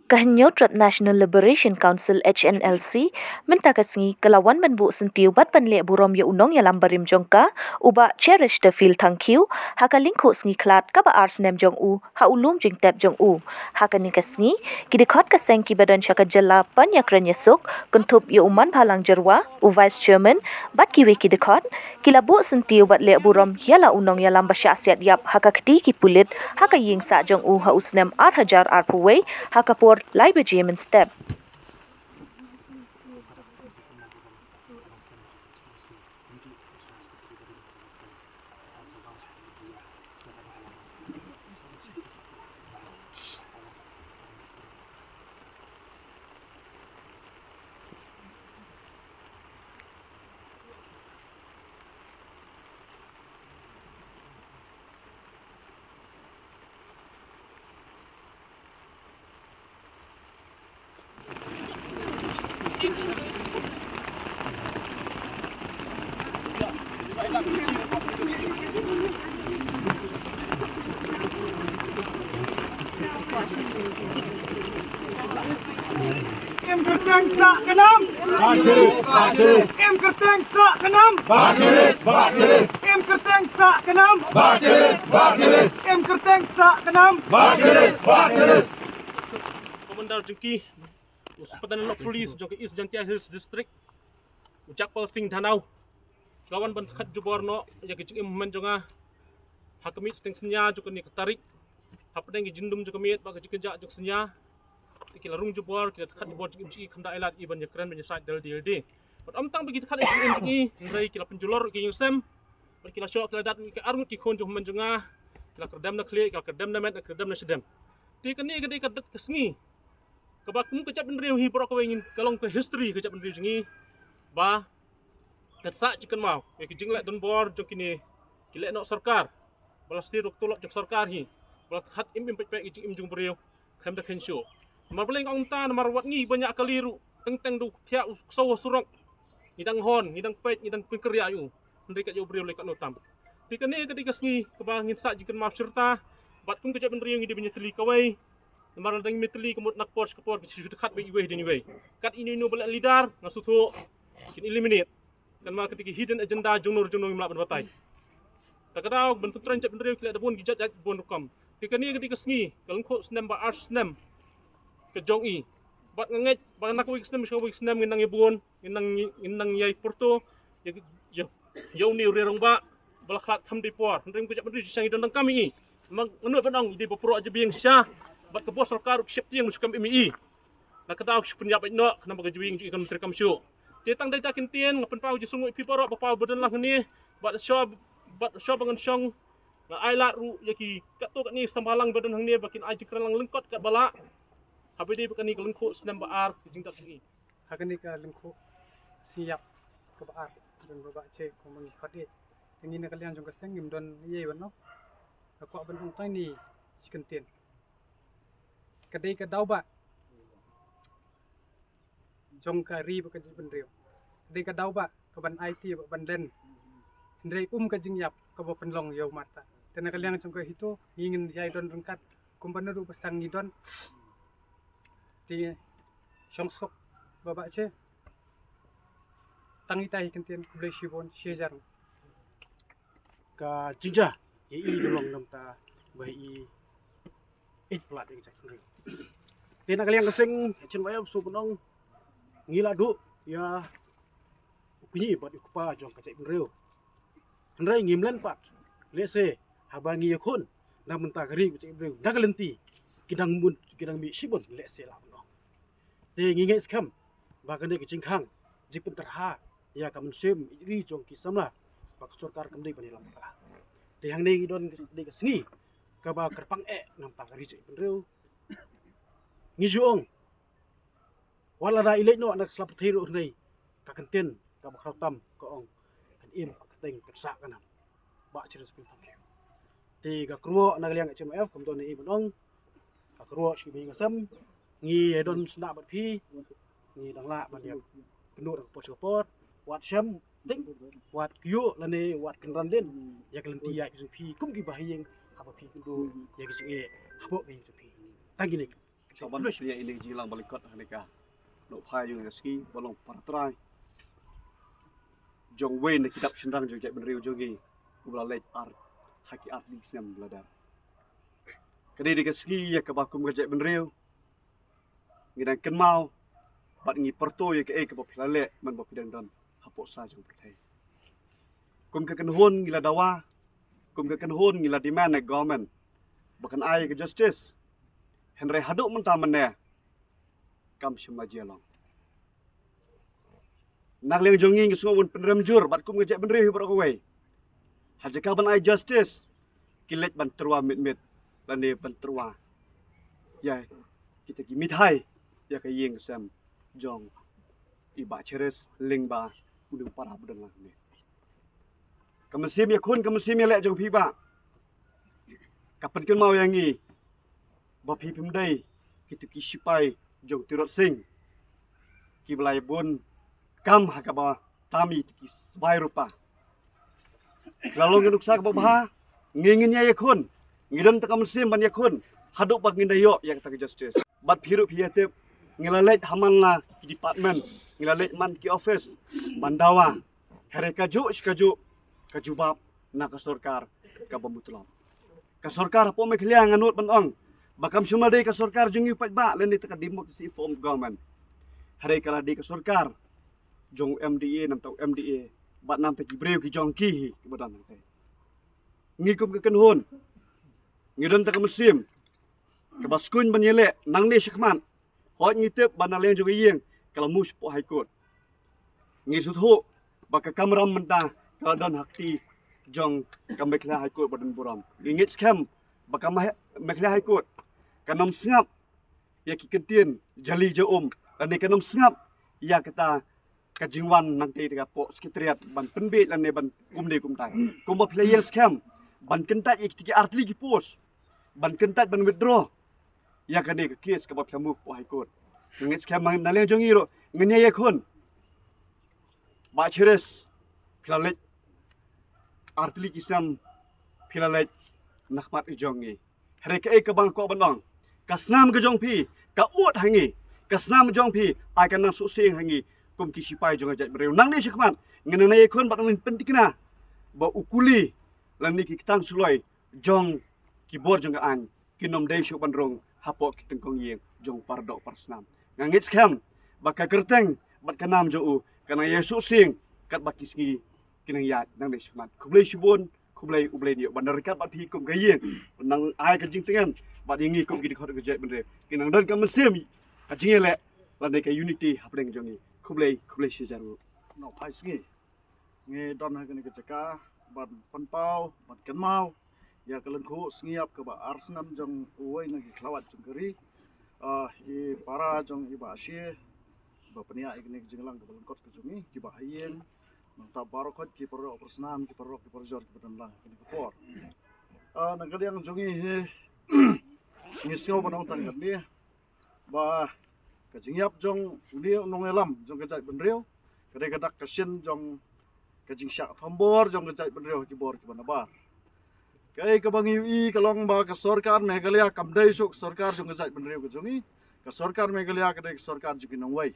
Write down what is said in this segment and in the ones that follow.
Kahnyotrat National Liberation Council HNLC minta kasngi kelawan menbu sentiu bat penlek burom ya unong ya lambarim jongka uba cherish the feel thank you haka lingku sngi klat ka ba ars nem jong u ha ulum jing tep jong u haka ni kasngi kidikot kaseng ki badan chaka jalla pan ya kran yesuk kuntup ya uman phalang jerwa u vice chairman bat kiwe kidikot kilabu sentiu bat lek burom yala unong ya lamba syasiat yap haka keti ki pulit haka ying sa jong u ha usnem ar hajar ar puwei haka por lai bejemen step. Em kerteng sak kenam. Bacilis. Em kerteng sak kenam. Bacilis. Em kerteng sak kenam. Bacilis. Em kerteng sak kenam. Bacilis. Komandan Jengki, Sepadan Polis Jengki East Jantia Hills District, Ujak Pal Singh Danau, kawan bantat juborno, ya kecik imman jonga, hakamit seteng senya juga ni ketarik, hapadeng jindum juga miet, bagi kejak juga senya, kita larung jubor, kita kat jubor jengki kanda elat iban jekran menyesat del DLD. But tang bagi kat jengki, ngai kita penjulor ke Yusem, kita syok kita dat ke arut ki kon jomman jonga, kita kerdam nak klik, kita kerdam na met, kerdam na sedem. Tiga ni kedai kedat kesengi. Kebakum kecap penriu hi borok wengin kalong ke history kecap penriu jengi ba ketsa chicken mau ke jinglet don bor jok kini kilek nok sarkar balasti rok tolok jok sarkar hi balat khat im pek jing im jung beriu kham da khensho mar beleng ong ta mar wat ngi banyak kaliru teng du thia so surok ngidang hon ngidang pek ngidang pengkerya yu ndai kat yo beriu lekat notam tikani ketika sengi kebangin sa chicken mau serta bat kum kecap penriu ngi di benyetli kawai Maral dang mitli kemut nak pors kepor bisi dekat be iwe dini we. Kat ini no belak lidar ngasutu kin eliminate. Kan mal ketika hidden agenda junur melak berbatai. Takadau ben putran cak bendera kila dabun gijat bon rukam. Ketika ni ketika sengi kalung ko snem ba ars snem ke jong i. Bat nganget ba nak wik snem nginang ibun nginang yai porto yo ni rerong ba balaklat tham di por. Ndring ko cak bendera sang idon kami i. Mang ngenu benong di bopro aja biang sya. Bat ke bos sarkar syepti yang muskam MI nak kata aku penjabat no kenapa kejuing ikan menteri kamsyu tetang dai takin tien ngapen pau ji sungai piporo pa pau badan lah ni bat shop bangan syong na ailat ru yaki kat to kat ni sambalang badan hang ni bakin aji kerang lengkot kat bala habedi bakan ni kelengko senam baar jing tak ni Hakani ka lengko siap ke baar dan babak cek ko mangi khade. Ingin kalian jong keseng ngim don ye wan no. Aku ben ong tai ni sikentien. Kedai ke dauba jong kari bukan jiban riu kedai ke dauba ke ban IT ban len ndrei ke jingyap ke ban penlong yo mata tena kalian jong ke hitu ingin jai don rengkat kumpan ru pasang ni don ti songsok babak che tangi tai kentien kublai shibon shejar ka jinja i dolong nam ta bai i plat yang cak sendiri. Tena kalian keseng cen bayam su penong ngila du ya kunyi bat ikupa jong kacak benreu. Hendrai ngimlen pat lese habangi yakun na mentah kari kacak benreu nagalenti kidang mi sibon lese lah penong. Te ngingai skam bagane kecing khang jipun terha ya kamen sem ri jong kisamla pak sarkar kemdei bani lam kala. Te hang nei don de kesengi kaba kerpang nampak rijek benreu ngijuong wala da ilek no anak selap thiru nei ka kenten ka bakhratam ka ong kan im ka teng tersa kana ba ciris pun tak ti ga kruo anak liang HMF kom don ni bonong ka kruo shi bi ngasam ngi don sna bat phi ngi dang la ban dia kenu dak pot wat syam ting wat kyo lane wat kenran den ya kelenti ya ki pi kum ki bahiyeng apa pi kudu ya ki sunge habo ki pi tagi nik Saban pria ini jilang balikot hanika. Lo phai yung ski balong paratrai. Jong wen na kitab senrang jong jai benriu jongi. Ubla leit art haki art di sem bladar. Kadi di ski ya kebakum ke jai benriu. Ngidang ken mau bat ngi perto ya ke ke bapilale man bapidang dan hapok sa jong pertai. Kum ke kenhon ngila dawa. Kum ke kenhon ngila demand government. Bahkan ai ke justice. Henry haduk mentah meneh kam semajelong. Nak leng jongi ngi sungun penrem jur bat kum ngejek benri hibar kawai. Haja kaban ai justice kilet ban terwa mit lane ban terwa. Ya kita ki mithai ya ka yeng sam jong iba cheres ling ba udung para budang lah ni. Kamesim ya kun kamesim ya lek jong pi ba. Kapan ken mau yang ngi Bapi pimdai kita ki sipai jong tirot sing ki belai bun kam hakaba tami ki sebai rupa lalu ngenuk sak babaha ngingin ya yakun ngidon takam sim ban yakun haduk bag ngindayo yang tak justice bat phiru phiatep ngilalet hamanla ki department ngilalet man ki office bandawa here kaju kajubab na ka sarkar ka bamutulam ka sarkar po me khliang anut banong Bakam cuma day ka sarkar jong ipat ba lan dito ka democracy form government. Haray kala day ka sarkar jong MDA nam tau MDA bat nam ta gibreu ki jong ki badan tay. Ngikum ka kanhon. Ngidon ta ka musim. Ka baskun banyele nang ni sikman. Hot ngitep banalen jong iyeng kala mus po high court. Ngisut ho baka kamram menta kala dan hakti jong kamekla high court badan buram. Ngit scam baka mekla high court kanam sengap ya ki kentien jali je dan kanam sengap ya kata kajingwan nanti dekat pok sekretariat ban penbet lan ban kumde kumtai kumba player scam ban kentat ya ki artli ki pos ban kentat ban withdraw ya kade ke kes ka ba plamuk po high court ngit scam mang nale jongi ro ngenya ya kon ba cheres klalet artli kisam philalet nakmat ijongi hari ke bang ko bandang kasnam ke jong pi ka ut hangi kasnam jong pi ai kan nang su sing hangi kum ki sipai jong ajat bereu nang ni sikman ngene na yekon bat min pentikna ba ukuli lan ni ki tang suloi jong ki bor jong an kinom dei shu bandrong hapo ki tengkong yeng jong pardo parsnam ngangit scam ba ka kerteng bat kanam jo u kana yesu sing kat baki sgi kinang ya nang ni sikman kublai shubun kublai ublai ni bandar kat bat pi kum gayeng nang ai ka jing tengan bat ingi kum gidi khot gejek bendre kinang dan ka mesim ka jingele lan ka unity hapdeng jongi kublai sejaru no pai sngi nge don ha kene keceka ban panpau ban kenmau ya kalen khu sngiap ke ba arsenam jong uoi nagi klawat jong keri i para jong i ba sie ba penia ikne jinglang ke balengkot ke jongi ki ba hayen nang ta barokot ki poro persnam ki poro jor ki badan lang kene ke por nagadi yang jongi he ngisio banong tang ni ba kajingyap jong uni nong elam jong kajai benriu kadai kadak kasin jong kajing syak thombor jong kajai benriu ki bor ki banabar kai ka bang ui kalong ba ka sarkar meghalaya kamdai sok sarkar jong kajai benriu ka jongi ka sarkar meghalaya kadai sarkar juki nong wai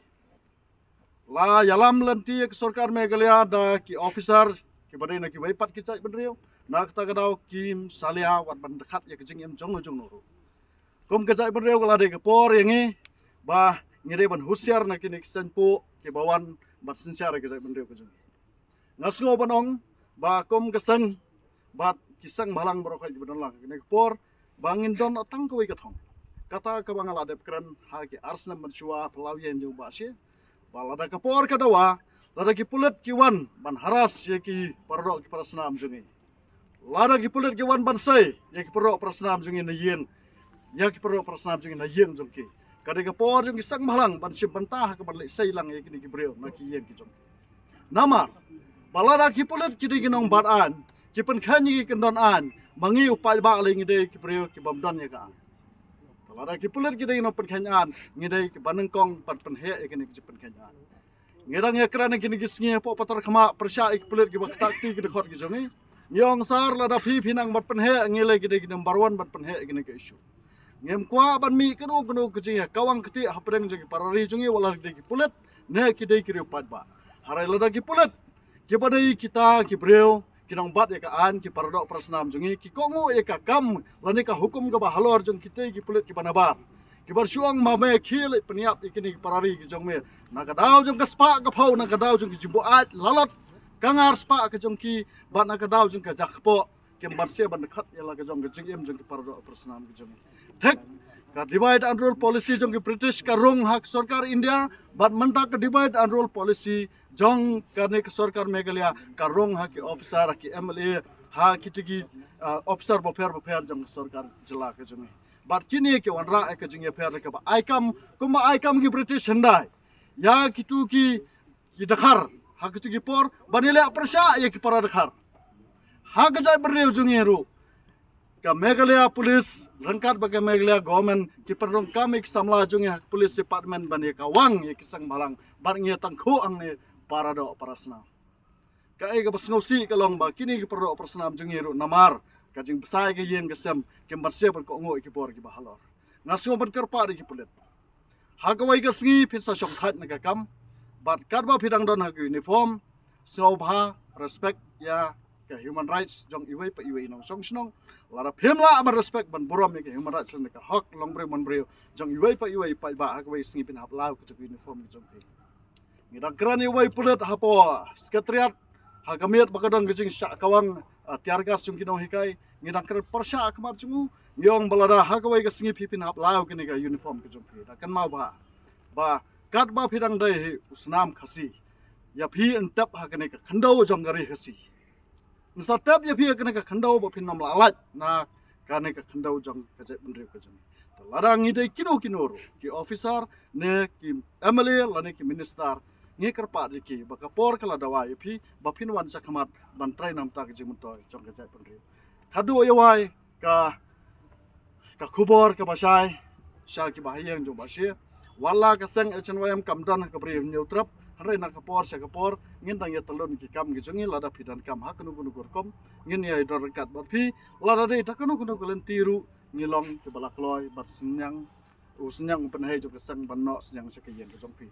la yalam lanti ka sarkar meghalaya da ki officer ki badai na ki wai pat ki kajai benriu nak ta kadau kim salia wat ban dekat ya kajing em jong nuru kum kajai benriu kala de ka por yangi ba ngire ban husiar na kinik senpo ke bawan bat sensyar ke jai benriu ke jeng ngasngo banong ba kom keseng bat kisang malang barokai di badan lang kinik por bangin don atang koi kathong kata ka bangala dep kran ha ke arsnam mansua pelawien jung ba sie ba lada ka por ka dawa lada ki pulet ki wan ban haras ye ki parro ki parasnam jungi lada ki pulet ki wan ban sai ye ki parro parasnam jungi na yen ya ki parro parasnam jungi na yen jungki kadai ka por yung isang mahalang ban sim bantah ka ban le sai lang ye kini gibreu na ki yen ki jong namar balada ki pulet ki di ginong bat an ki pen khanyi ki kendon an mangi upai ba le ngide ki breu ki bam don ye ka balada ki pulet ki di ginong pen khanyan ngide ki banengkong pan pen he ye kini ki pen khanyan ngedang ya kerana kini gisngi po patar khama persya ik pulit ki baktakti ki dekhot ki jongi nyong sar lada phi phinang bat penhe ngile ki de number 1 bat penhe gini ke issue ngem kwa ban mi kenu ki jinga kawang keti hapreng jongi parari jongi wala de ki pulit ne ki de ki ripat ba harai lada ki pulit ki badai kita ki breu kinong bat ya ka an ki paradok prasnam jongi ki kongu ya ka kam lani ka hukum ka ba halor jong kite ki pulit ki banabar ki bersuang mame khil peniap ikini parari ki jong me nakadaw jong kaspa ka phau nakadaw jong ki jimbo at lalot kangar spa ka jong ki ban nakadaw jong ka jakpo ki barse ban khat yala ka jong jing em jong ki parado prasnam ki jong thek ka divide and rule policy jong ki british ka rung hak sarkar india ban manta ka divide and rule policy jong ka ne ka sarkar meghalaya ka rung hak ki officer ki mla ha ki tigi officer bo pher jong sarkar jila ka jong bat kini ke wanra ke jing pher ke ba aikam kuma aikam ki british hendai ya kitu ki dakhar ha kitu ki por banile persya ya ki para dakhar ha ke jai bereu jung ru ka meghalaya police rangkat bagai meghalaya government ki perong kami ki samla jung ya police department ban ya ka wang ya ki sang balang bar nge tangkhu ang ne para do parasna ka ai ka basngausi ka long ba kini ki para do parasna jung ru namar kajing besai ke yen kesem kem barse ban ko ngoi ki bor ki bahalor ngaso ban kerpa ki pulet hagawai ka sngi pisa shong that na ka kam bat karba phidang don ha uniform sobha respect ya ke human rights jong iwei pa iwei nong song snong lara phemla ama respect ban borom ke human rights na ka hak long bre mon bre jong iwei pa ba hagawai sngi pin hap lau ku uniform jong pe ngidang kran iwei pulet hapo sekretariat hagamiat bakadong gijing syak kawang tiargas jung kinong hikai ngidang ker persya akmar jungu nyong balada hakawai ka singi pipin hap lau kini ka uniform ke jong pi da kan mau ba kat ba phidang dai hi usnam khasi ya phi entap ha kini ka khandau jong gari khasi nsa tap ya phi kini ka khandau ba phin nam lalat na kani ka khandau jong ka je bundre ka jong ladang idai kino ro ki officer ne ki mla lane ki minister ngi kerpa diki baka por kala dawa yapi bapin wan sakhamat ban trai nam ta ki muntoy jong ka jai pandri khadu yawai ka khubor ka basai sha ki bahayang jong basia wala ka seng hnwm kamdan ka bri neutrap hare na ka por sha ka por ngin dang ya talon ki kam ki jongi lada phidan kam hakunu kunu gorkom ngin ya dor kat bapi lada dei takunu kunu kulen tiru ngilong ke balak loy bat senyang senyang penhai jo kesang banno senyang sekayen ke jongpi